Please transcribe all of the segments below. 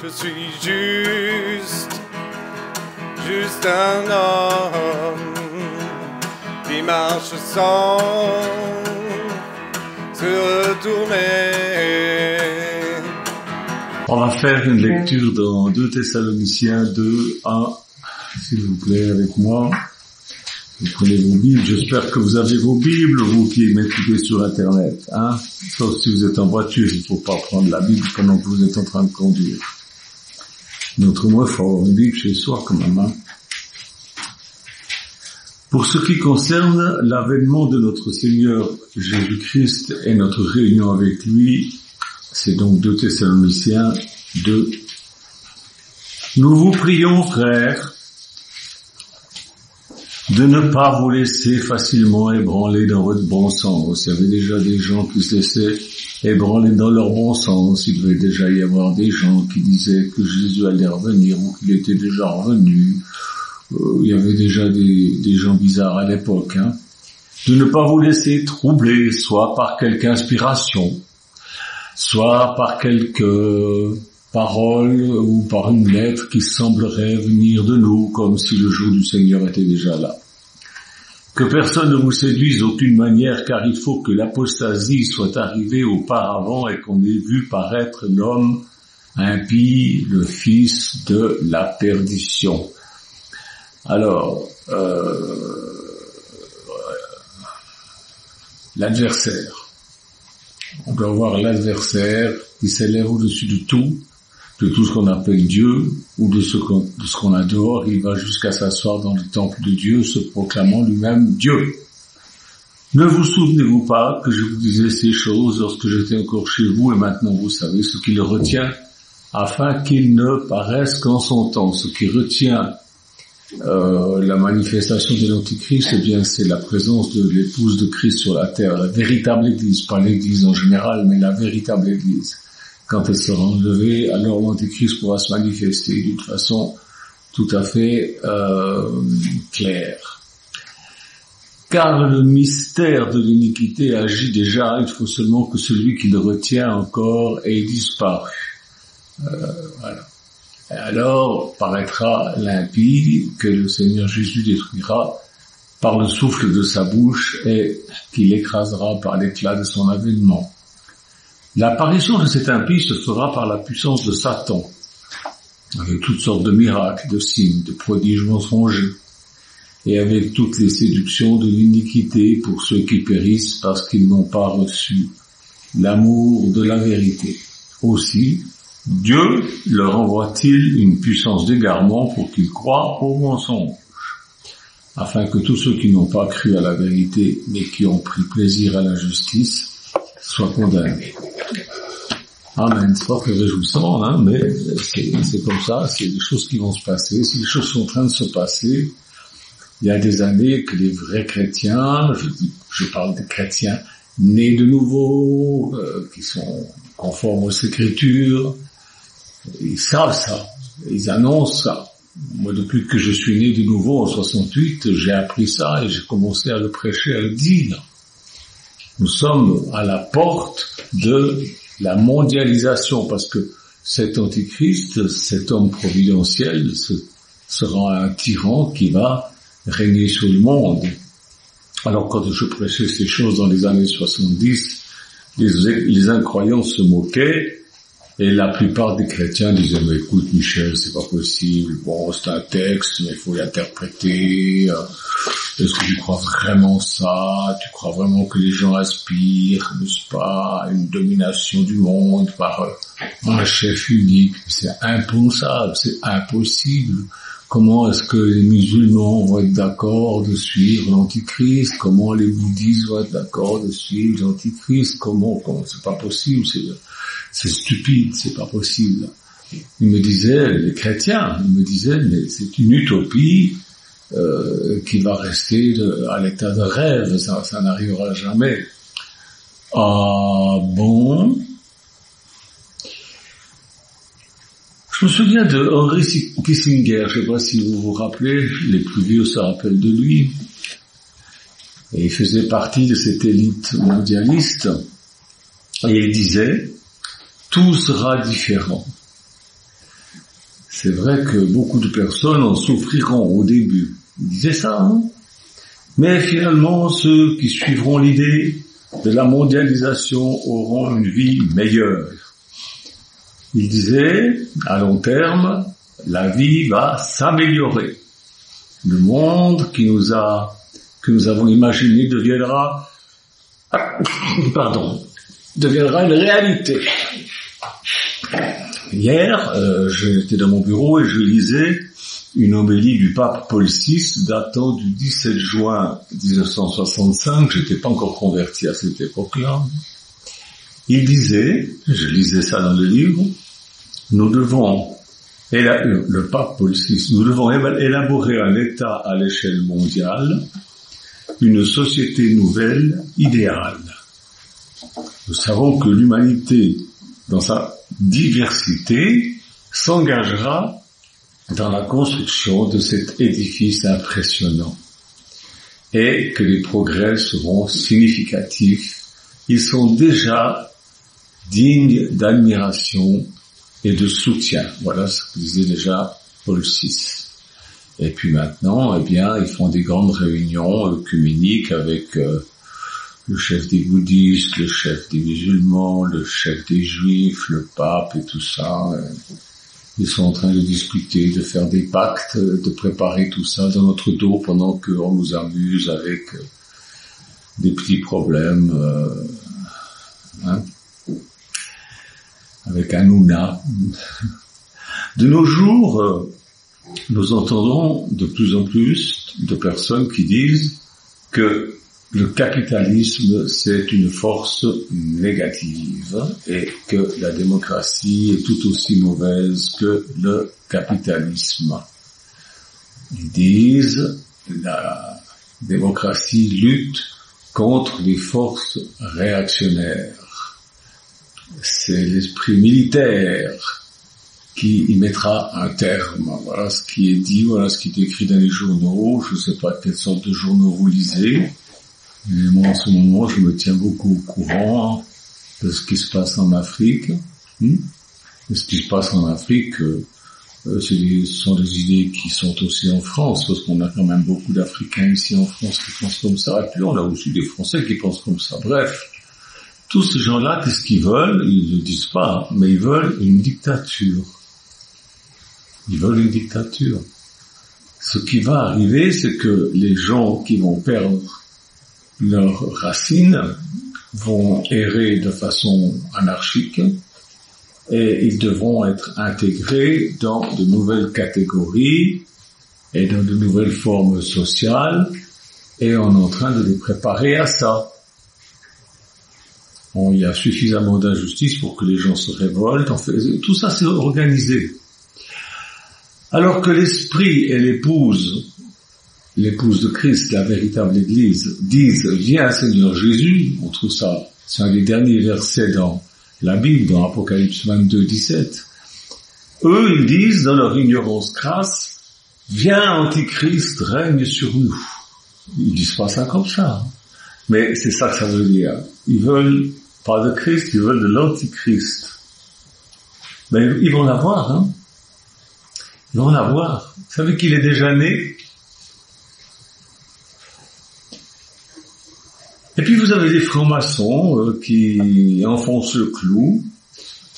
Je suis juste un homme qui marche sans se retourner. On va faire une lecture dans 2 Thessaloniciens 2:1, s'il vous plaît, avec moi. Vous prenez vos Bibles, j'espère que vous avez vos Bibles, vous qui m'écoutez sur Internet, hein. Sauf si vous êtes en voiture, il ne faut pas prendre la Bible pendant que vous êtes en train de conduire. Autrement, il faut avoir une Bible chez soi quand même, hein. Pour ce qui concerne l'avènement de notre Seigneur Jésus-Christ et notre réunion avec lui, c'est donc 2 Thessaloniciens 2. Nous vous prions, frères, de ne pas vous laisser facilement ébranler dans votre bon sens. Il y avait déjà des gens qui se laissaient ébranler dans leur bon sens. Il devait déjà y avoir des gens qui disaient que Jésus allait revenir ou qu'il était déjà revenu. Il y avait déjà des gens bizarres à l'époque, hein. De ne pas vous laisser troubler, soit par quelque inspiration, soit par quelques paroles ou par une lettre qui semblerait venir de nous, comme si le jour du Seigneur était déjà là. Que personne ne vous séduise d'aucune manière, car il faut que l'apostasie soit arrivée auparavant et qu'on ait vu paraître l'homme impie, le fils de la perdition. Alors, l'adversaire. On doit voir l'adversaire qui s'élève au-dessus de tout ce qu'on appelle Dieu, ou de ce qu'on adore. Il va jusqu'à s'asseoir dans le temple de Dieu, se proclamant lui-même Dieu. Ne vous souvenez-vous pas que je vous disais ces choses lorsque j'étais encore chez vous, et maintenant vous savez ce qui le retient, afin qu'il ne paraisse qu'en son temps. Ce qui retient la manifestation de l'Antichrist, eh bien, c'est la présence de l'épouse de Christ sur la terre, la véritable Église, pas l'Église en général, mais la véritable Église. Quand elle sera enlevée, alors l'Antichrist pourra se manifester d'une façon tout à fait claire. Car le mystère de l'iniquité agit déjà, il faut seulement que celui qui le retient encore ait disparu. Voilà. Et alors paraîtra l'impie que le Seigneur Jésus détruira par le souffle de sa bouche et qu'il écrasera par l'éclat de son avènement. L'apparition de cet impie se fera par la puissance de Satan, avec toutes sortes de miracles, de signes, de prodiges mensongers, et avec toutes les séductions de l'iniquité pour ceux qui périssent parce qu'ils n'ont pas reçu l'amour de la vérité. Aussi, Dieu leur envoie-t-il une puissance d'égarement pour qu'ils croient au mensonge, afin que tous ceux qui n'ont pas cru à la vérité, mais qui ont pris plaisir à l'injustice, soient condamnés. Amen. C'est pas très réjouissant, hein, mais c'est comme ça, c'est des choses qui vont se passer, si les choses sont en train de se passer. Il y a des années que les vrais chrétiens, je parle des chrétiens nés de nouveau, qui sont conformes aux Écritures, ils savent ça, ils annoncent ça. Moi, depuis que je suis né de nouveau en 68, j'ai appris ça et j'ai commencé à le prêcher, à le dire. Nous sommes à la porte de la mondialisation, parce que cet antichrist, cet homme providentiel, sera un tyran qui va régner sur le monde. Alors quand je prêchais ces choses dans les années 70, les incroyants se moquaient, et la plupart des chrétiens disaient, mais écoute Michel, c'est pas possible, bon c'est un texte, mais il faut l'interpréter, est-ce que tu crois vraiment ça, tu crois vraiment que les gens aspirent, n'est-ce pas, à une domination du monde par un chef unique? C'est impensable, c'est impossible. Comment est-ce que les musulmans vont être d'accord de suivre l'Antichrist? Comment les bouddhistes vont être d'accord de suivre l'Antichrist? Comment, c'est pas possible, c'est stupide, c'est pas possible. Ils me disaient, les chrétiens, mais c'est une utopie, qui va rester à l'état de rêve, ça n'arrivera jamais. Ah bon? Je me souviens de Henry Kissinger, je ne sais pas si vous vous rappelez, les plus vieux se rappellent de lui, et il faisait partie de cette élite mondialiste, et il disait, tout sera différent. c'est vrai que beaucoup de personnes en souffriront au début. Il disait ça, hein? Mais finalement, ceux qui suivront l'idée de la mondialisation auront une vie meilleure. Il disait, à long terme, la vie va s'améliorer. Le monde que nous avons imaginé deviendra une réalité. Hier, j'étais dans mon bureau et je lisais une homélie du pape Paul VI datant du 17 juin 1965. J'étais pas encore converti à cette époque-là. Il disait, je lisais ça dans le livre, le pape Paul VI, nous devons élaborer un État à l'échelle mondiale, une société nouvelle, idéale. Nous savons que l'humanité, dans sa diversité, s'engagera dans la construction de cet édifice impressionnant et que les progrès seront significatifs. Ils sont déjà dignes d'admiration et de soutien. Voilà ce que disait déjà Paul VI. Et puis maintenant, ils font des grandes réunions œcuméniques avec le chef des bouddhistes, le chef des musulmans, le chef des juifs, le pape et tout ça. Ils sont en train de discuter, de faire des pactes, de préparer tout ça dans notre dos pendant qu'on nous amuse avec des petits problèmes, avec un ouna. De nos jours, nous entendons de plus en plus de personnes qui disent que le capitalisme, c'est une force négative et que la démocratie est tout aussi mauvaise que le capitalisme. Ils disent la démocratie lutte contre les forces réactionnaires. C'est l'esprit militaire qui y mettra un terme. Voilà ce qui est dit, voilà ce qui est écrit dans les journaux. Je ne sais pas quelle sorte de journaux vous lisez. Mais moi, en ce moment, je me tiens beaucoup au courant de ce qui se passe en Afrique. Et ce qui se passe en Afrique, ce sont des idées qui sont aussi en France, parce qu'on a quand même beaucoup d'Africains ici en France qui pensent comme ça. Et puis on a aussi des Français qui pensent comme ça. Bref, tous ces gens-là, qu'est-ce qu'ils veulent? Ils ne le disent pas, mais ils veulent une dictature. Ils veulent une dictature. Ce qui va arriver, c'est que les gens qui vont perdre leurs racines vont errer de façon anarchique et ils devront être intégrés dans de nouvelles catégories et dans de nouvelles formes sociales et on est en train de les préparer à ça. Il y a suffisamment d'injustice pour que les gens se révoltent. En fait, tout ça c'est organisé. Alors que l'esprit et l'épouse de Christ, la véritable Église, disent « Viens Seigneur Jésus », on trouve ça, c'est un des derniers versets dans la Bible, dans Apocalypse 22, 17. Eux, ils disent, dans leur ignorance crasse, « Viens Antichrist, règne sur nous ». Ils disent pas ça comme ça, mais c'est ça que ça veut dire. Ils veulent pas de Christ, ils veulent de l'Antichrist. Mais ils vont l'avoir, hein. Ils vont l'avoir. Vous savez qu'il est déjà né? Et puis vous avez des francs-maçons qui enfoncent le clou.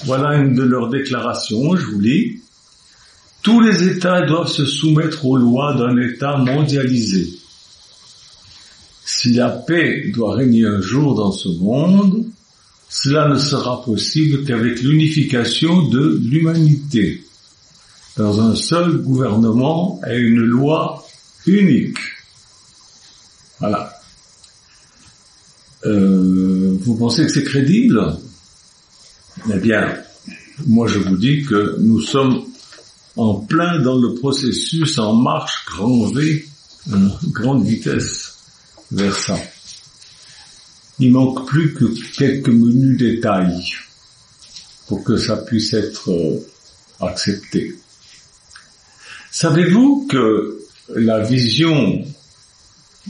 Voilà une de leurs déclarations, je vous lis. Tous les États doivent se soumettre aux lois d'un État mondialisé. Si la paix doit régner un jour dans ce monde, cela ne sera possible qu'avec l'unification de l'humanité, dans un seul gouvernement et une loi unique. Voilà. Vous pensez que c'est crédible? Eh bien, moi je vous dis que nous sommes en plein dans le processus en marche grand V, grande vitesse vers ça. Il manque plus que quelques menus détails pour que ça puisse être accepté. Savez-vous que la vision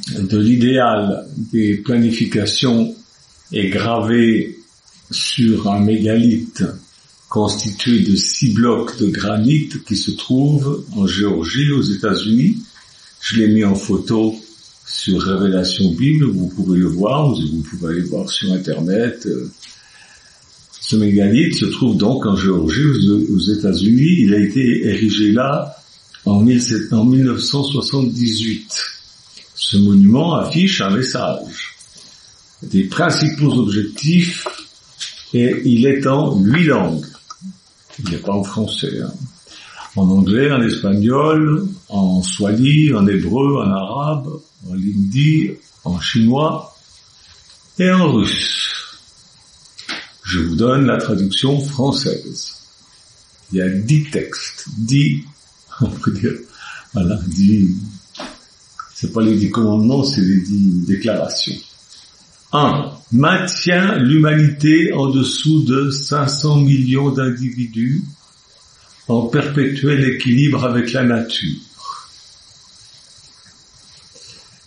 de l'idéal des planifications est gravée sur un mégalithe constitué de 6 blocs de granit qui se trouvent en Géorgie, aux États-Unis. Je l'ai mis en photo sur Révélation Bible, vous pouvez le voir, vous pouvez aller voir sur Internet. Ce mégalithe se trouve donc en Géorgie, aux États-Unis. Il a été érigé là en 1978. Ce monument affiche un message. Des principaux objectifs, et il est en 8 langues. Il n'est pas en français, hein. En anglais, en espagnol, en swahili, en hébreu, en arabe, en hindi, en chinois et en russe. Je vous donne la traduction française. Il y a 10 textes, 10, on peut dire, voilà, 10, c'est pas les 10 commandements, c'est les 10 déclarations. 1. Maintient l'humanité en dessous de 500 millions d'individus en perpétuel équilibre avec la nature.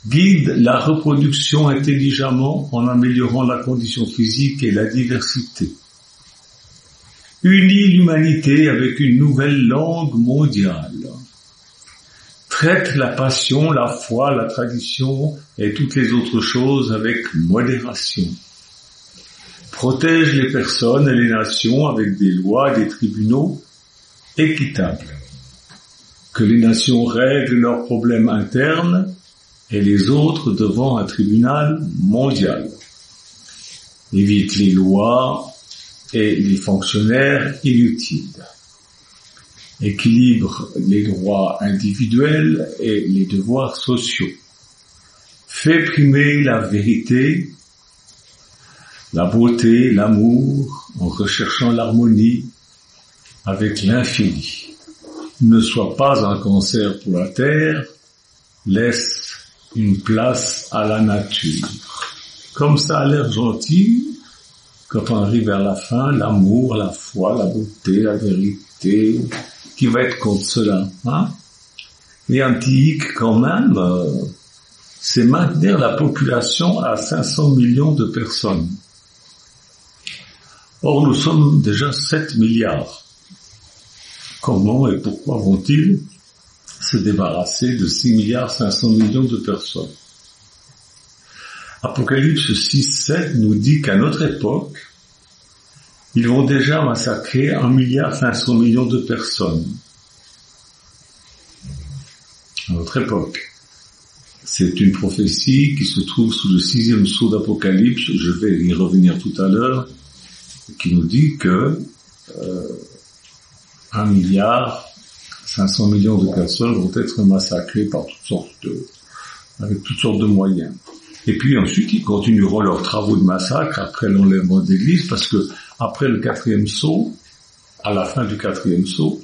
Guide la reproduction intelligemment en améliorant la condition physique et la diversité. Unit l'humanité avec une nouvelle langue mondiale. Traite la passion, la foi, la tradition et toutes les autres choses avec modération. Protège les personnes et les nations avec des lois et des tribunaux équitables. Que les nations règlent leurs problèmes internes et les autres devant un tribunal mondial. Évite les lois et les fonctionnaires inutiles. Équilibre les droits individuels et les devoirs sociaux. Fait primer la vérité, la beauté, l'amour, en recherchant l'harmonie avec l'infini. Ne sois pas un cancer pour la terre, laisse une place à la nature. Comme ça a l'air gentil, quand on arrive vers la fin, l'amour, la foi, la beauté, la vérité, qui va être contre cela, hein? Et un petit hic quand même, c'est maintenir la population à 500 millions de personnes. Or, nous sommes déjà 7 milliards. Comment et pourquoi vont-ils se débarrasser de 6 milliards 500 millions de personnes? Apocalypse 6:7 nous dit qu'à notre époque, ils vont déjà massacrer 1 milliard 500 millions de personnes. À notre époque. C'est une prophétie qui se trouve sous le 6e sceau d'Apocalypse, je vais y revenir tout à l'heure, qui nous dit que 1 milliard 500 millions de personnes vont être massacrées par avec toutes sortes de moyens. Et puis ensuite, ils continueront leurs travaux de massacre après l'enlèvement d'église, parce que après le 4e sceau, à la fin du 4e sceau,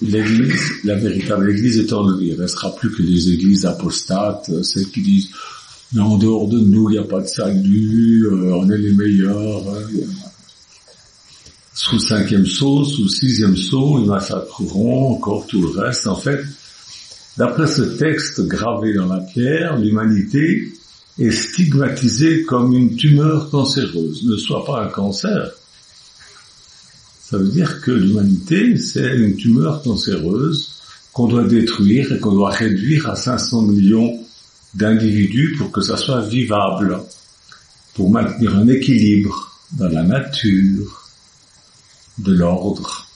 l'église, la véritable église est enlevée. Il ne restera plus que les églises apostates, celles qui disent en dehors de nous, il n'y a pas de salut, on est les meilleurs. Sous le 5e sceau, sous le 6e sceau, ils massacreront encore tout le reste. En fait, d'après ce texte gravé dans la pierre, l'humanité est stigmatisée comme une tumeur cancéreuse. Ne sois pas un cancer. Ça veut dire que l'humanité, c'est une tumeur cancéreuse qu'on doit détruire et qu'on doit réduire à 500 millions d'individus pour que ça soit vivable, pour maintenir un équilibre dans la nature, de l'ordre.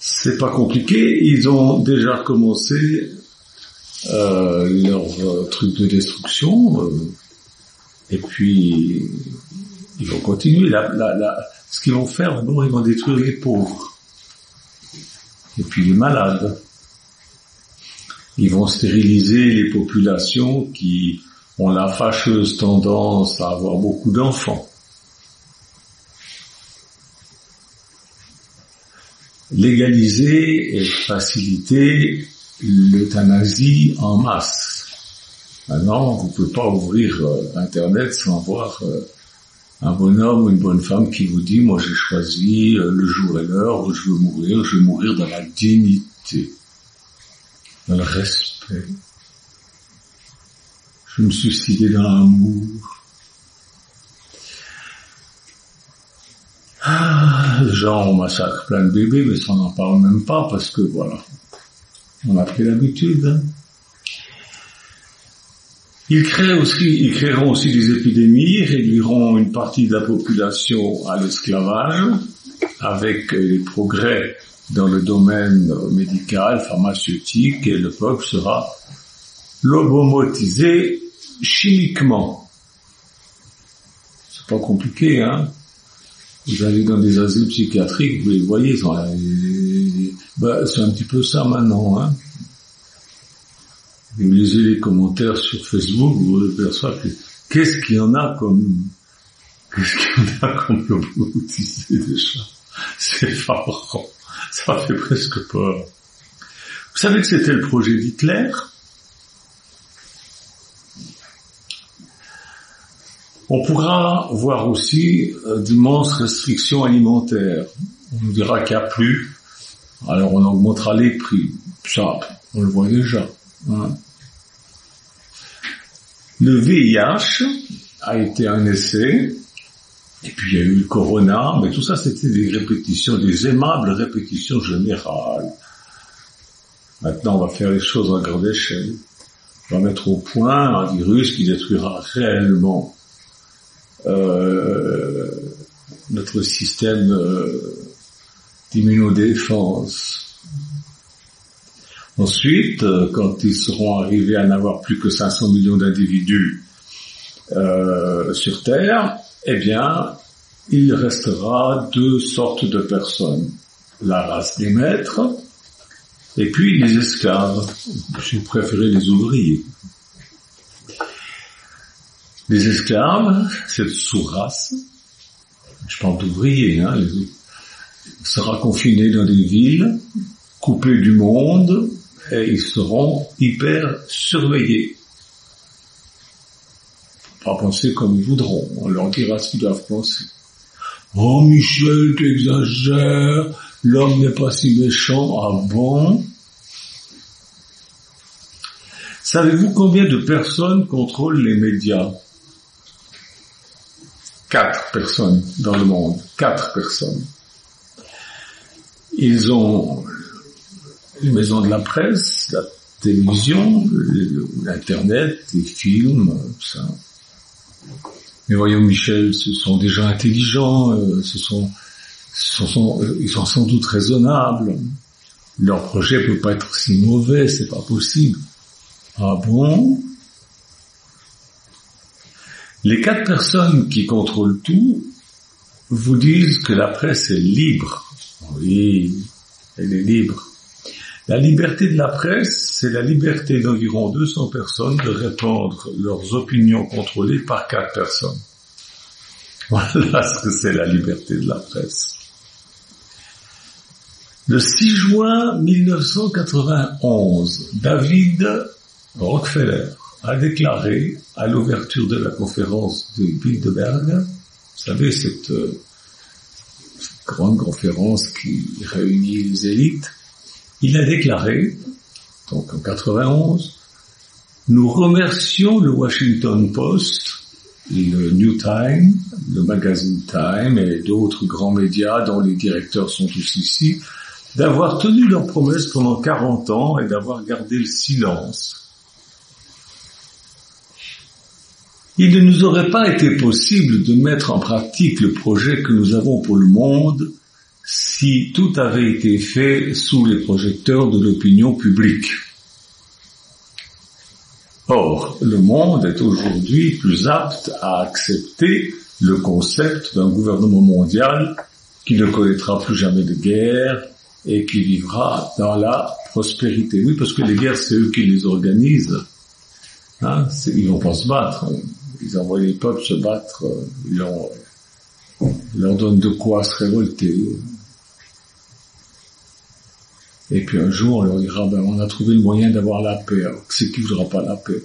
C'est pas compliqué, ils ont déjà commencé leur truc de destruction, et puis ils vont continuer. Ce qu'ils vont faire, d'abord, ils vont détruire les pauvres, et puis les malades. Ils vont stériliser les populations qui ont la fâcheuse tendance à avoir beaucoup d'enfants. Légaliser et faciliter l'euthanasie en masse. Maintenant, vous ne pouvez pas ouvrir Internet sans voir un bonhomme ou une bonne femme qui vous dit « Moi, j'ai choisi le jour et l'heure où je veux mourir dans la dignité, dans le respect. Je me suis suicidé dans l'amour. » Les gens on massacre plein de bébés, mais ça on n'en parle même pas parce que voilà, on a pris l'habitude. Hein. Ils créeront aussi des épidémies, réduiront une partie de la population à l'esclavage, avec les progrès dans le domaine médical, pharmaceutique, et le peuple sera lobotomisé chimiquement. C'est pas compliqué, hein. Vous allez dans des asiles psychiatriques, vous les voyez, c'est un petit peu ça maintenant, hein. Vous lisez les commentaires sur Facebook, vous apercevez que qu'est-ce qu'il y en a comme lobotomisé déjà. C'est effarant. Ça fait presque peur. Vous savez que c'était le projet d'Hitler? On pourra voir aussi d'immenses restrictions alimentaires. On nous dira qu'il n'y a plus, alors on augmentera les prix. Ça, on le voit déjà. Hein. Le VIH a été un essai, et puis il y a eu le corona, mais tout ça c'était des répétitions, des aimables répétitions générales. Maintenant on va faire les choses à grande échelle. On va mettre au point un virus qui détruira réellement notre système d'immunodéfense. Ensuite, quand ils seront arrivés à n'avoir plus que 500 millions d'individus sur Terre, eh bien, il restera deux sortes de personnes. La race des maîtres et puis les esclaves. Je préférais les ouvriers. Les esclaves, cette sous-race, je parle d'ouvriers, hein, sera confinée dans des villes, coupés du monde, et ils seront hyper surveillés. Pas penser comme ils voudront, on leur dira ce qu'ils doivent penser. Oh Michel, t'exagères, l'homme n'est pas si méchant, ah bon? Savez-vous combien de personnes contrôlent les médias? 4 personnes dans le monde, 4 personnes. Ils ont les maisons de la presse, la télévision, l'internet, les films, tout ça. Mais voyons Michel, ce sont des gens intelligents, ils sont sans doute raisonnables. Leur projet peut pas être si mauvais, c'est pas possible. Ah bon? Les 4 personnes qui contrôlent tout vous disent que la presse est libre. Oui, elle est libre. La liberté de la presse, c'est la liberté d'environ 200 personnes de répandre leurs opinions contrôlées par 4 personnes. Voilà ce que c'est la liberté de la presse. Le 6 juin 1991, David Rockefeller a déclaré à l'ouverture de la conférence de Bilderberg, vous savez, cette grande conférence qui réunit les élites, il a déclaré, donc en 91, nous remercions le Washington Post, le New Time, le magazine Time et d'autres grands médias dont les directeurs sont tous ici, d'avoir tenu leurs promesses pendant 40 ans et d'avoir gardé le silence. Il ne nous aurait pas été possible de mettre en pratique le projet que nous avons pour le monde si tout avait été fait sous les projecteurs de l'opinion publique. Or, le monde est aujourd'hui plus apte à accepter le concept d'un gouvernement mondial qui ne connaîtra plus jamais de guerre et qui vivra dans la prospérité. Oui, parce que les guerres, c'est eux qui les organisent. Hein, ils vont pas se battre. Ils envoient les peuples se battre. Ils leur donnent de quoi se révolter. Et puis un jour, on leur dira, on a trouvé le moyen d'avoir la paix. Alors, c'est qui voudra pas la paix?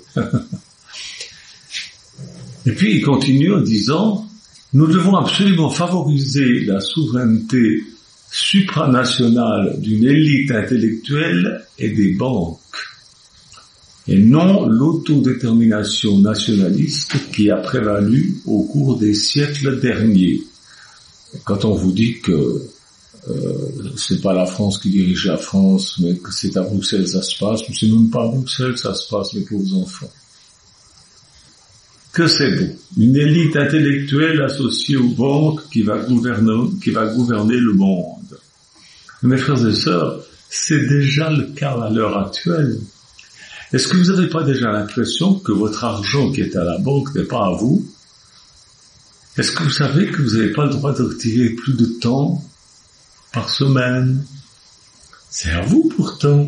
Et puis, il continue en disant, nous devons absolument favoriser la souveraineté supranationale d'une élite intellectuelle et des banques, et non l'autodétermination nationaliste qui a prévalu au cours des siècles derniers. quand on vous dit que c'est pas la France qui dirige la France, mais que c'est à Bruxelles que ça se passe, mais c'est même pas à Bruxelles que ça se passe, mes pauvres enfants. Que c'est beau. Une élite intellectuelle associée aux banques qui va gouverner le monde. Mes frères et sœurs, c'est déjà le cas à l'heure actuelle. Est-ce que vous n'avez pas déjà l'impression que votre argent qui est à la banque n'est pas à vous? Est-ce que vous savez que vous n'avez pas le droit de retirer plus de temps par semaine? C'est à vous pourtant.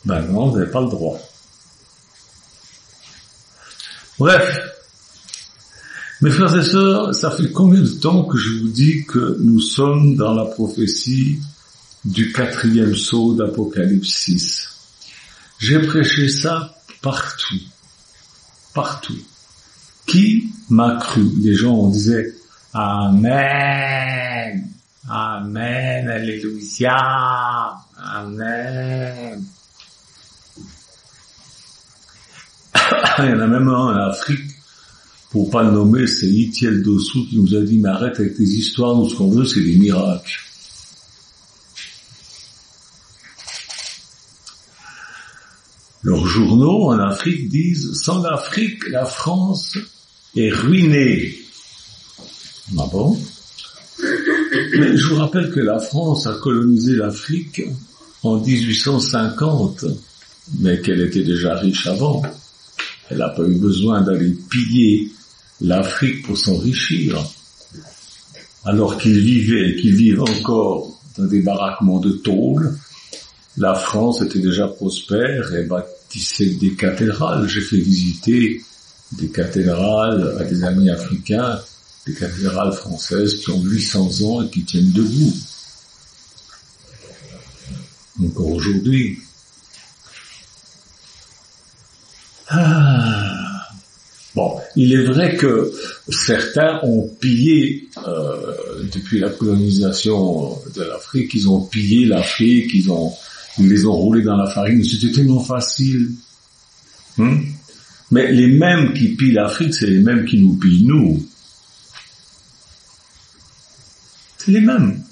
Ben non, vous n'avez pas le droit. Bref, mes frères et sœurs, ça fait combien de temps que je vous dis que nous sommes dans la prophétie du 4e sceau d'Apocalypse 6? J'ai prêché ça partout. Partout. Qui m'a cru? Les gens, on disait « Amen, Amen, Alléluia, Amen ». Il y en a même un en Afrique, pour pas le nommer, c'est Itiel Dossou qui nous a dit « Mais arrête avec tes histoires, nous ce qu'on veut c'est des miracles ». Leurs journaux en Afrique disent « Sans l'Afrique, la France est ruinée ». Ah bon? Mais je vous rappelle que la France a colonisé l'Afrique en 1850, mais qu'elle était déjà riche avant. Elle n'a pas eu besoin d'aller piller l'Afrique pour s'enrichir. Alors qu'ils vivent encore dans des baraquements de tôle, la France était déjà prospère et bâtissait des cathédrales. J'ai fait visiter des cathédrales à des amis africains, des cathédrales françaises qui ont 800 ans et qui tiennent debout. Encore aujourd'hui. Bon, il est vrai que certains ont pillé, depuis la colonisation de l'Afrique, ils ont pillé l'Afrique, ils les ont roulés dans la farine, c'était tellement facile. Mais les mêmes qui pillent l'Afrique, c'est les mêmes qui nous pillent nous. C'est les mêmes.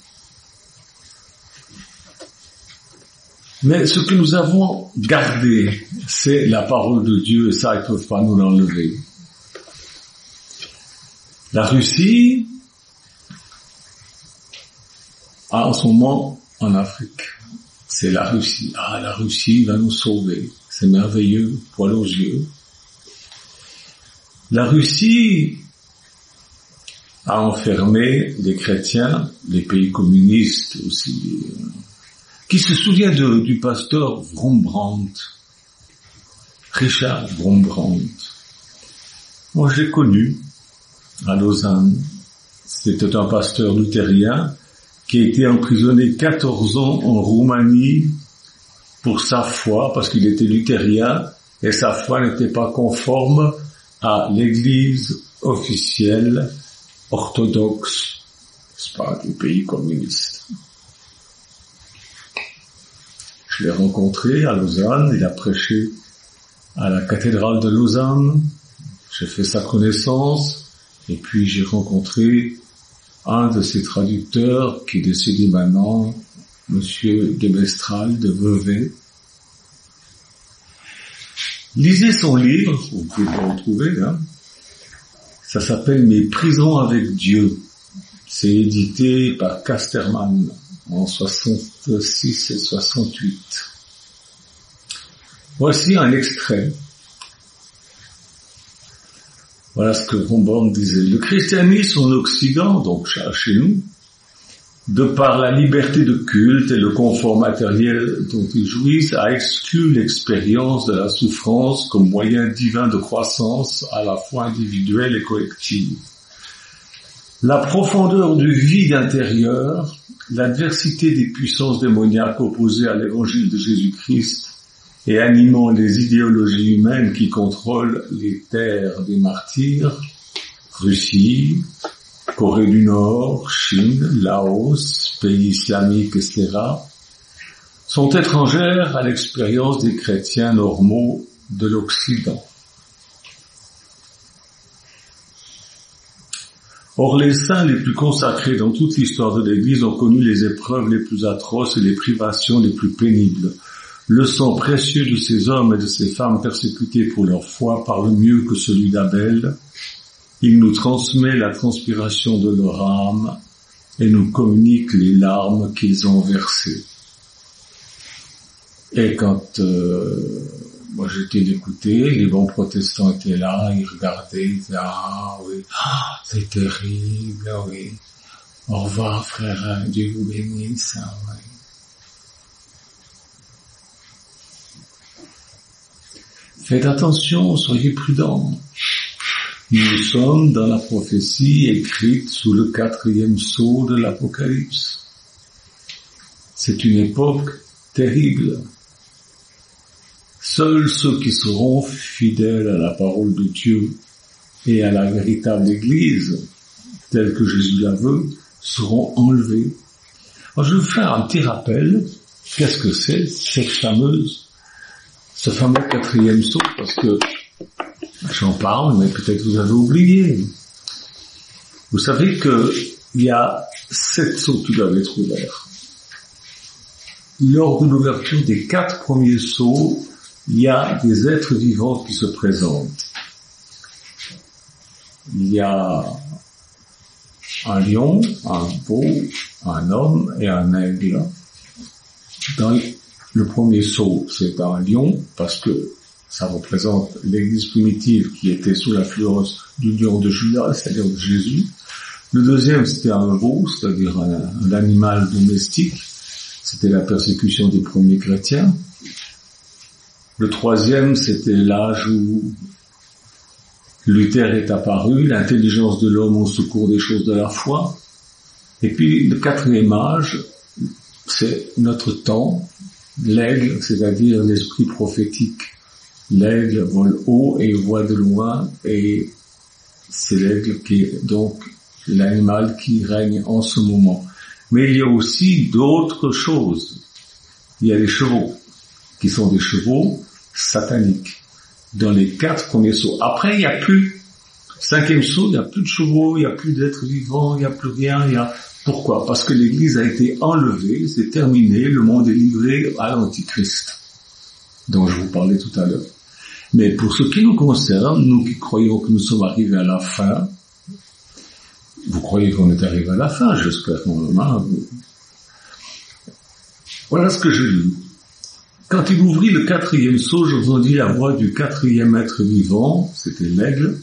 Mais ce que nous avons gardé, c'est la parole de Dieu, et ça, ils ne peuvent pas nous l'enlever. La Russie a en ce moment en Afrique. C'est la Russie. Ah, la Russie va nous sauver. C'est merveilleux, poil aux yeux. La Russie a enfermé les chrétiens, les pays communistes aussi. Qui se souvient du pasteur Wurmbrand, Richard Wurmbrand? Moi, je l'ai connu à Lausanne. C'était un pasteur luthérien qui a été emprisonné 14 ans en Roumanie pour sa foi, parce qu'il était luthérien et sa foi n'était pas conforme à l'église officielle orthodoxe, n'est-ce pas, du pays communiste. Je l'ai rencontré à Lausanne, il a prêché à la cathédrale de Lausanne, j'ai fait sa connaissance, et puis j'ai rencontré un de ses traducteurs qui est décédé maintenant, Monsieur de Mestral de Vevey. Lisez son livre, vous pouvez le retrouver, ça s'appelle « Mes prisons avec Dieu ». C'est édité par Casterman en 66 et 68. Voici un extrait. Voilà ce que Wurmbrand disait. Le christianisme en Occident, donc chez nous, de par la liberté de culte et le confort matériel dont ils jouissent, a exclu l'expérience de la souffrance comme moyen divin de croissance à la fois individuelle et collective. La profondeur du vide intérieur, l'adversité des puissances démoniaques opposées à l'évangile de Jésus-Christ et animant les idéologies humaines qui contrôlent les terres des martyrs, Russie, Corée du Nord, Chine, Laos, pays islamiques, etc., sont étrangères à l'expérience des chrétiens normaux de l'Occident. Or, les saints les plus consacrés dans toute l'histoire de l'Église ont connu les épreuves les plus atroces et les privations les plus pénibles. Le sang précieux de ces hommes et de ces femmes persécutés pour leur foi parle mieux que celui d'Abel. Il nous transmet la transpiration de leur âme et nous communique les larmes qu'ils ont versées. Et quand moi j'étais d'écouter, les bons protestants étaient là, ils regardaient, ils disaient « Ah oui, c'est terrible, oui. Au revoir frère, Dieu vous bénisse. » Oui. Faites attention, soyez prudents. Nous sommes dans la prophétie écrite sous le 4e sceau de l'Apocalypse. C'est une époque terrible. Seuls ceux qui seront fidèles à la parole de Dieu et à la véritable Église, telle que Jésus la veut, seront enlevés. Alors je vais vous faire un petit rappel. Qu'est-ce que c'est, ce fameux 4e sceau, parce que j'en parle, mais peut-être vous avez oublié. Vous savez que il y a 7 sceaux qui doivent être ouverts. Lors de l'ouverture des 4 premiers sceaux, il y a des êtres vivants qui se présentent. Il y a un lion, un veau, un homme et un aigle. Dans le premier sceau, c'est un lion, parce que ça représente l'église primitive qui était sous l'influence du lion de Judas, c'est-à-dire de Jésus. Le deuxième, c'était un veau, c'est-à-dire un animal domestique. C'était la persécution des premiers chrétiens. Le troisième, c'était l'âge où Luther est apparu, l'intelligence de l'homme au secours des choses de la foi. Et puis, le 4e âge, c'est notre temps, l'aigle, c'est-à-dire l'esprit prophétique. L'aigle vole haut et voit de loin, et c'est l'aigle qui est donc l'animal qui règne en ce moment. Mais il y a aussi d'autres choses. Il y a les chevaux, qui sont des chevaux sataniques, dans les 4 premiers sceaux. Après, il n'y a plus. 5e sceau, il n'y a plus de chevaux, il n'y a plus d'êtres vivants, il n'y a plus rien. Pourquoi? Parce que l'Église a été enlevée, c'est terminé, le monde est livré à l'Antichrist, dont je vous parlais tout à l'heure. Mais pour ce qui nous concerne, nous qui croyons que nous sommes arrivés à la fin, vous croyez qu'on est arrivé à la fin, j'espère qu'on Voilà ce que je dis. Quand il ouvrit le 4e sceau, je vous ai dit la voix du 4e être vivant, c'était l'aigle,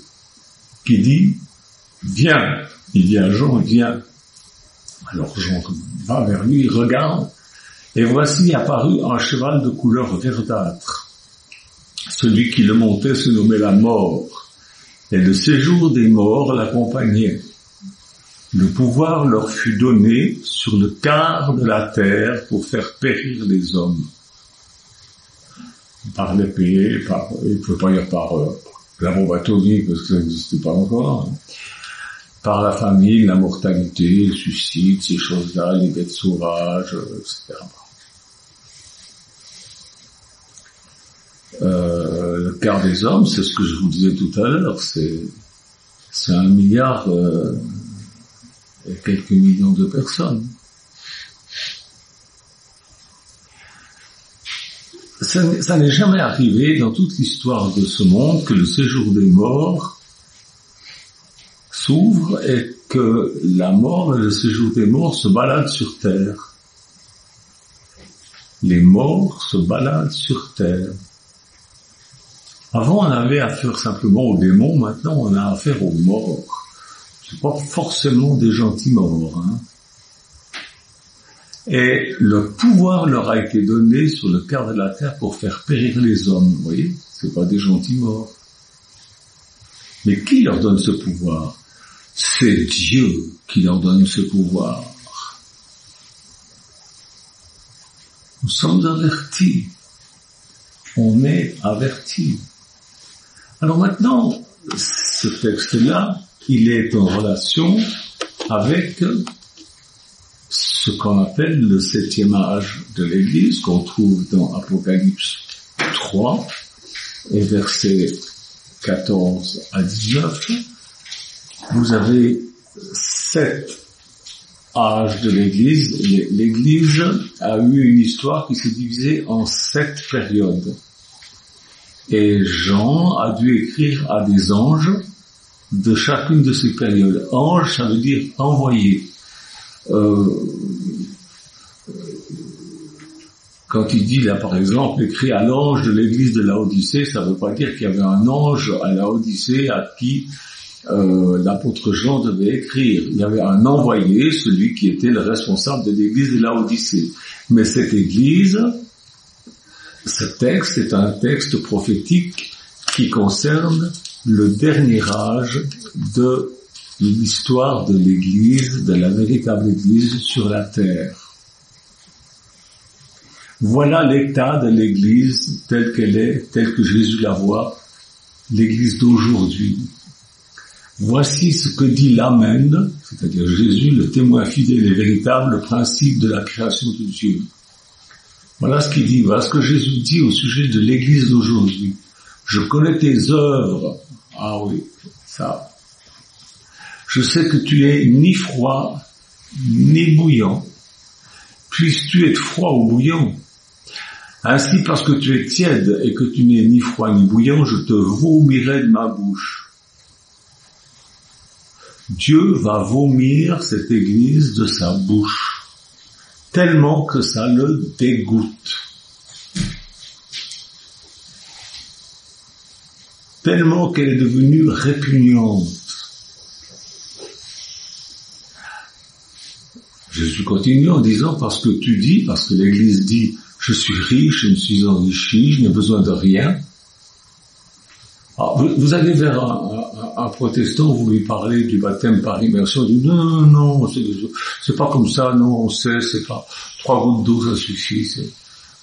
qui dit « Viens ». Il dit à Jean « Viens ». Alors Jean va vers lui, il regarde, et voici apparu un cheval de couleur verdâtre. Celui qui le montait se nommait la mort, et le séjour des morts l'accompagnait. Le pouvoir leur fut donné sur le quart de la terre pour faire périr les hommes. Par l'épée, il ne peut pas dire par la bombe atomique, parce que ça n'existait pas encore, hein. Par la famine, la mortalité, le suicide, ces choses-là, les bêtes sauvages, etc. Le quart des hommes, c'est ce que je vous disais tout à l'heure, c'est 1 milliard et quelques millions de personnes. Ça n'est jamais arrivé dans toute l'histoire de ce monde que le séjour des morts s'ouvre et que la mort et le séjour des morts se baladent sur terre. Les morts se baladent sur terre. Avant, on avait affaire simplement aux démons, maintenant on a affaire aux morts. C'est pas forcément des gentils morts, hein. Et le pouvoir leur a été donné sur le quart de la terre pour faire périr les hommes, vous voyez, c'est pas des gentils morts. Mais qui leur donne ce pouvoir? C'est Dieu qui leur donne ce pouvoir. Nous sommes avertis. On est avertis. Alors maintenant, ce texte-là, il est en relation avec ce qu'on appelle le 7e âge de l'Église, qu'on trouve dans Apocalypse 3, et versets 14 à 19. Vous avez 7 âges de l'Église. L'Église a eu une histoire qui s'est divisée en 7 périodes. Et Jean a dû écrire à des anges de chacune de ces périodes. Ange, ça veut dire envoyé. Quand il dit là, par exemple, écrit à l'ange de l'église de Laodicée, ça ne veut pas dire qu'il y avait un ange à Laodicée à qui l'apôtre Jean devait écrire. Il y avait un envoyé, celui qui était le responsable de l'église de Laodicée. Mais cette église, ce texte est un texte prophétique qui concerne le dernier âge de l'histoire de l'église, de la véritable église sur la terre. Voilà l'état de l'église telle qu'elle est, telle que Jésus la voit, l'église d'aujourd'hui. Voici ce que dit l'Amen, c'est-à-dire Jésus, le témoin fidèle et véritable, le principe de la création de Dieu. Voilà ce qu'il dit, voilà ce que Jésus dit au sujet de l'église d'aujourd'hui. Je connais tes œuvres. Ah oui, ça. Je sais que tu es ni froid, ni bouillant. Puisses-tu être froid ou bouillant? Ainsi, parce que tu es tiède et que tu n'es ni froid ni bouillant, je te vomirai de ma bouche. Dieu va vomir cette église de sa bouche, tellement que ça le dégoûte. Tellement qu'elle est devenue répugnante. Jésus continue en disant, parce que tu dis, parce que l'Église dit, je suis riche, je me suis enrichi, je n'ai besoin de rien. Alors, vous allez vers un protestant, vous lui parlez du baptême par immersion, il dit, non, c'est pas comme ça, non, on sait, c'est pas, 3 gouttes d'eau, ça suffit,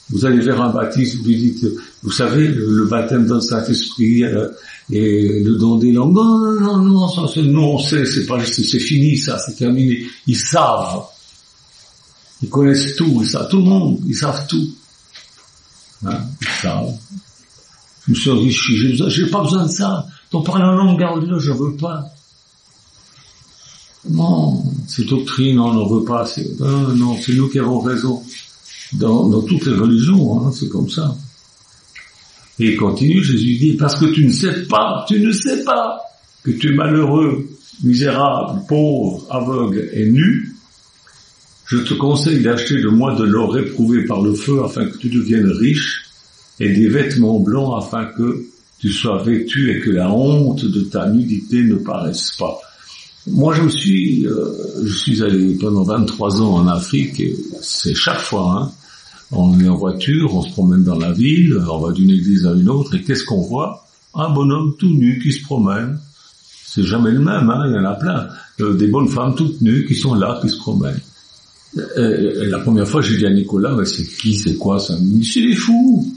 Vous allez vers un baptiste, vous lui dites, vous savez, le baptême dans le Saint-Esprit et le don des langues. Non, ça, non, on sait, c'est fini, ça, c'est terminé. Ils savent. Ils connaissent tout, ils savent, tout le monde, ils savent tout. Hein, ils savent. Je me suis enrichi, j'ai pas besoin de ça. T'en parles en langue, garde-le, je veux pas. Non, cette doctrine, on n'en veut pas. Non, c'est nous qui avons raison. Dans toutes les religions, hein, c'est comme ça. Et il continue, Jésus dit, parce que tu ne sais pas que tu es malheureux, misérable, pauvre, aveugle et nu, je te conseille d'acheter de moi de l'or éprouvé par le feu afin que tu deviennes riche et des vêtements blancs afin que tu sois vêtu et que la honte de ta nudité ne paraisse pas. Moi, je suis allé pendant 23 ans en Afrique et c'est chaque fois, hein, on est en voiture, on se promène dans la ville, on va d'une église à une autre, et qu'est-ce qu'on voit? Un bonhomme tout nu qui se promène. C'est jamais le même, hein, il y en a plein. Des bonnes femmes toutes nues qui sont là, qui se promènent. Et la première fois, j'ai dit à Nicolas, mais c'est qui, c'est quoi ça? Il me dit, c'est les fous.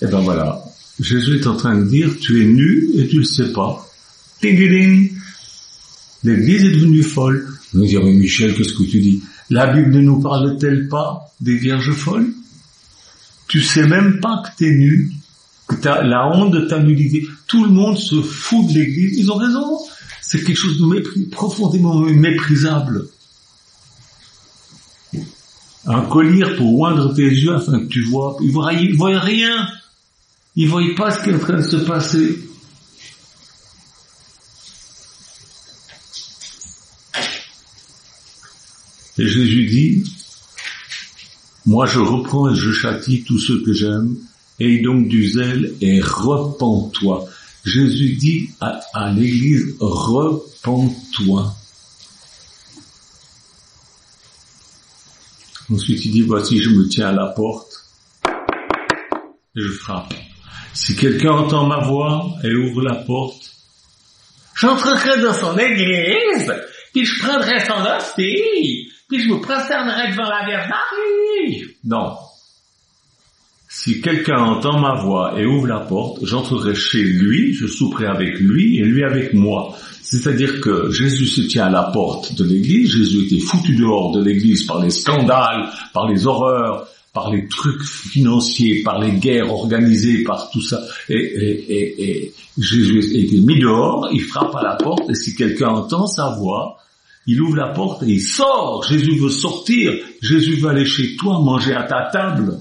Et ben voilà. Jésus est en train de dire, tu es nu et tu le sais pas. Ting-ding. L'église est devenue folle. On va dire, mais Michel, qu'est-ce que tu dis? La Bible ne nous parle-t-elle pas des vierges folles? Tu sais même pas que t'es nu, que t'as la honte de ta nudité. Tout le monde se fout de l'église. Ils ont raison. C'est quelque chose de profondément méprisable. Un collier pour oindre tes yeux afin que tu vois. Ils voient rien. Ils voient pas ce qui est en train de se passer. Et Jésus dit, moi je reprends et je châtie tous ceux que j'aime, aie donc du zèle et repens-toi. Jésus dit à l'église, repens-toi. Ensuite il dit, voici je me tiens à la porte et je frappe. Si quelqu'un entend ma voix et ouvre la porte, j'entrerai dans son église, puis je prendrai son hostie, puis je me prosternerai devant la Vierge Marie. Non. Si quelqu'un entend ma voix et ouvre la porte, j'entrerai chez lui, je souperai avec lui et lui avec moi. C'est-à-dire que Jésus se tient à la porte de l'église, Jésus était foutu dehors de l'église par les scandales, par les horreurs, par les trucs financiers, par les guerres organisées, par tout ça. Et Jésus est mis dehors, il frappe à la porte, et si quelqu'un entend sa voix, il ouvre la porte et il sort. Jésus veut sortir. Jésus veut aller chez toi, manger à ta table.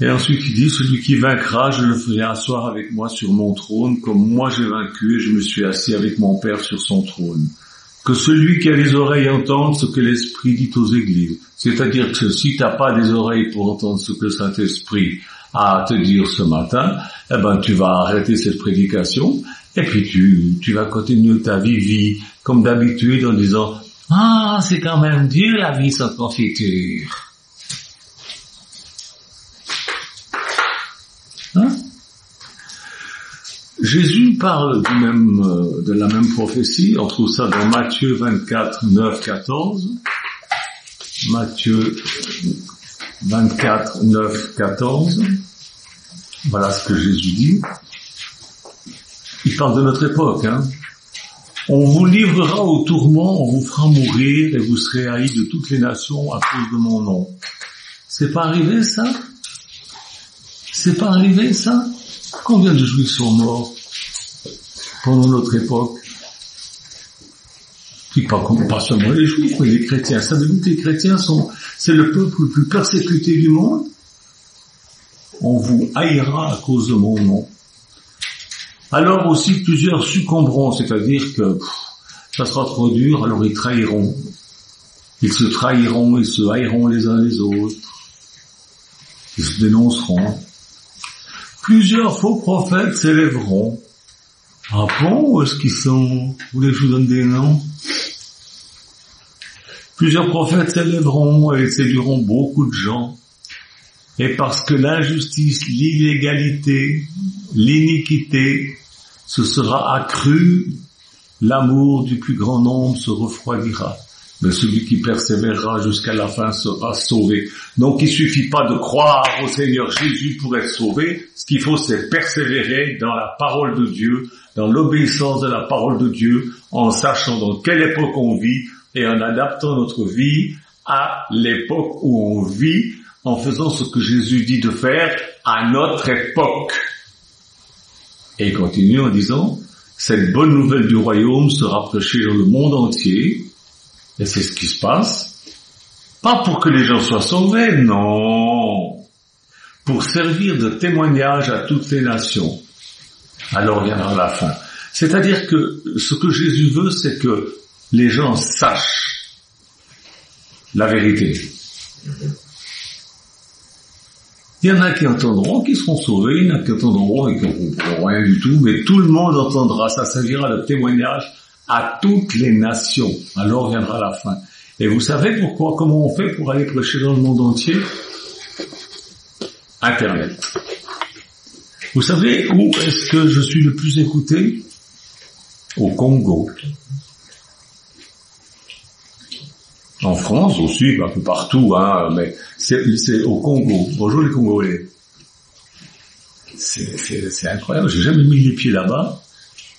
Et ensuite il dit, celui qui vaincra, je le ferai asseoir avec moi sur mon trône, comme moi j'ai vaincu et je me suis assis avec mon Père sur son trône. Que celui qui a les oreilles entende ce que l'Esprit dit aux églises. C'est-à-dire que si tu n'as pas des oreilles pour entendre ce que le Saint-Esprit a à te dire ce matin, eh ben tu vas arrêter cette prédication et puis tu vas continuer ta vie comme d'habitude en disant « Ah, c'est quand même dur la vie sans confiture ». Hein? Jésus parle de la même prophétie. On trouve ça dans Matthieu 24, 9, 14. Matthieu 24, 9, 14. Voilà ce que Jésus dit. Il parle de notre époque. Hein. On vous livrera au tourment, on vous fera mourir et vous serez haïs de toutes les nations à cause de mon nom. C'est pas arrivé ça? C'est pas arrivé ça? Combien de Juifs sont morts pendant notre époque? Puis pas seulement les Juifs, mais les chrétiens. Savez-vous que les chrétiens c'est le peuple le plus persécuté du monde? On vous haïra à cause de mon nom. Alors aussi plusieurs succomberont, c'est-à-dire que ça sera trop dur, alors ils trahiront. Ils se trahiront, ils se haïront les uns les autres. Ils se dénonceront. Plusieurs faux prophètes s'élèveront. Ah bon, où est-ce qu'ils sont? Vous voulez que je vous donne des noms? Plusieurs prophètes s'élèveront et séduiront beaucoup de gens. Et parce que l'injustice, l'illégalité, l'iniquité se sera accrue, l'amour du plus grand nombre se refroidira. Mais celui qui persévérera jusqu'à la fin sera sauvé. Donc il suffit pas de croire au Seigneur Jésus pour être sauvé. Ce qu'il faut, c'est persévérer dans la parole de Dieu, dans l'obéissance de la parole de Dieu, en sachant dans quelle époque on vit et en adaptant notre vie à l'époque où on vit, en faisant ce que Jésus dit de faire à notre époque. Et il continue en disant, cette bonne nouvelle du royaume sera prêchée dans le monde entier. Et c'est ce qui se passe. Pas pour que les gens soient sauvés, non. Pour servir de témoignage à toutes les nations. Alors viendra la fin. C'est-à-dire que ce que Jésus veut, c'est que les gens sachent la vérité. Il y en a qui entendront, qui seront sauvés, il y en a qui entendront et qui ne comprendront rien du tout, mais tout le monde entendra, ça servira de témoignage à toutes les nations. Alors viendra la fin. Et vous savez pourquoi, comment on fait pour aller prêcher dans le monde entier? Internet. Vous savez où est-ce que je suis le plus écouté? Au Congo. En France aussi, un peu partout, hein, mais c'est au Congo. Bonjour les Congolais. C'est incroyable, j'ai jamais mis les pieds là-bas.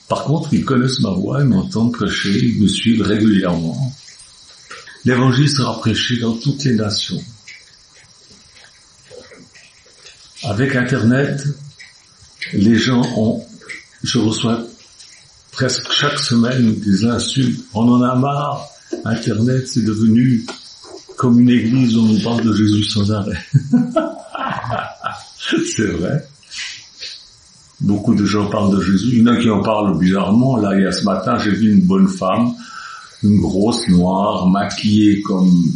Par contre, ils connaissent ma voix, ils m'entendent prêcher, ils me suivent régulièrement. L'évangile sera prêché dans toutes les nations. Avec Internet, les gens je reçois presque chaque semaine des insultes. On en a marre. Internet, c'est devenu comme une église où on parle de Jésus sans arrêt. C'est vrai. Beaucoup de gens parlent de Jésus. Il y en a qui en parlent bizarrement. Là, il y a ce matin, j'ai vu une bonne femme, une grosse noire, maquillée comme...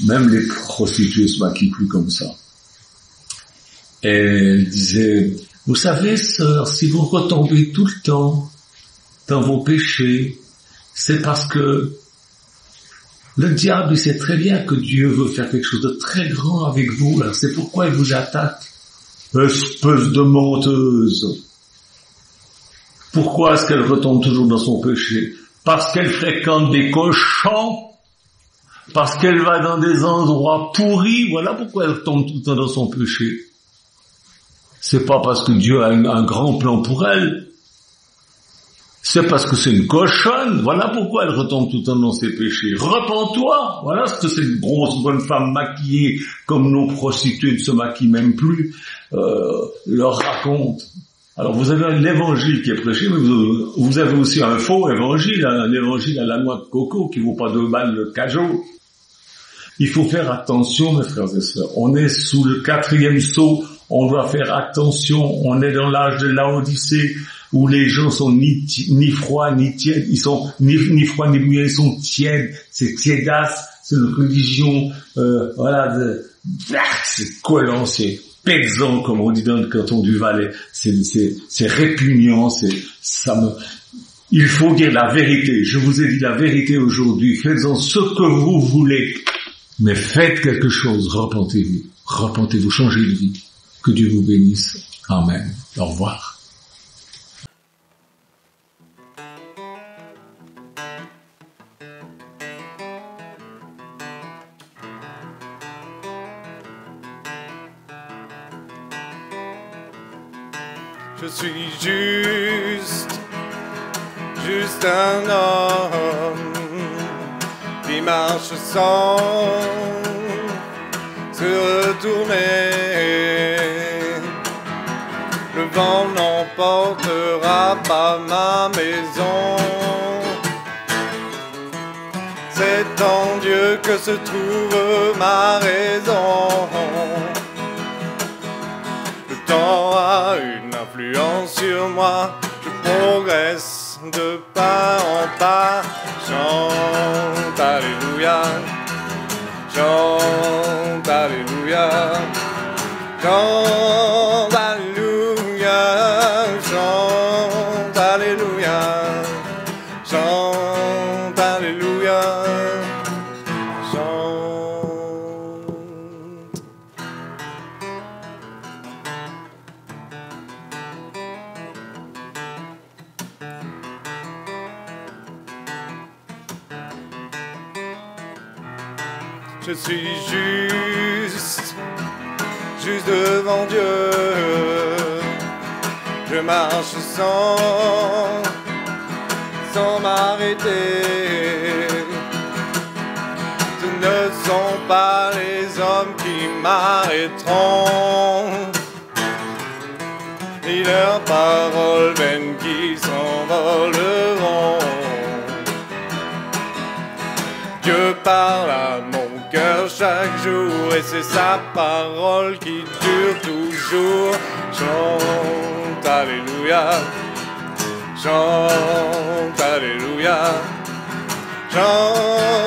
Même les prostituées se maquillent plus comme ça. Et elle disait, vous savez, sœur, si vous retombez tout le temps dans vos péchés, c'est parce que le diable, il sait très bien que Dieu veut faire quelque chose de très grand avec vous. Alors c'est pourquoi il vous attaque. Espèce de menteuse. Pourquoi est-ce qu'elle retombe toujours dans son péché? Parce qu'elle fréquente des cochons. Parce qu'elle va dans des endroits pourris. Voilà pourquoi elle tombe tout le temps dans son péché. C'est pas parce que Dieu a un grand plan pour elle. C'est parce que c'est une cochonne. Voilà pourquoi elle retombe tout le temps dans ses péchés. Repens-toi. Voilà ce que cette grosse bonne femme maquillée, comme nos prostituées ne se maquillent même plus, leur raconte. Alors vous avez l'évangile qui est prêché, mais vous avez aussi un faux évangile, l'évangile à la noix de coco qui vaut pas 2 balles le cajot. Il faut faire attention, mes frères et sœurs. On est sous le 4e sceau. On doit faire attention. On est dans l'âge de Laodicée où les gens sont ni froids ni tièdes. Ils sont ni froids ni mouillés. Ils sont tièdes. C'est tiédasse. C'est une religion, c'est collant, c'est pesant, comme on dit dans le canton du Valais. C'est répugnant. Il faut dire la vérité. Je vous ai dit la vérité aujourd'hui. Faites-en ce que vous voulez. Mais faites quelque chose, repentez-vous, changez de vie. Que Dieu vous bénisse. Amen. Au revoir. Je suis juste un homme qui marche sans se retourner. Le vent n'emportera pas ma maison. C'est en Dieu que se trouve ma raison. Le temps a une influence sur moi. Je progresse de pas en pas. Chante Alléluia, chante Alléluia, chante Alléluia, chante Alléluia, chante Alléluia, chante. Je suis juste devant Dieu. Je marche sans m'arrêter. Ce ne sont pas les hommes qui m'arrêteront, ni leurs paroles vaines qui s'envoleront. Dieu parle à mon cœur chaque jour et c'est sa parole qui dure toujours. Chante Alléluia, chante Alléluia, chante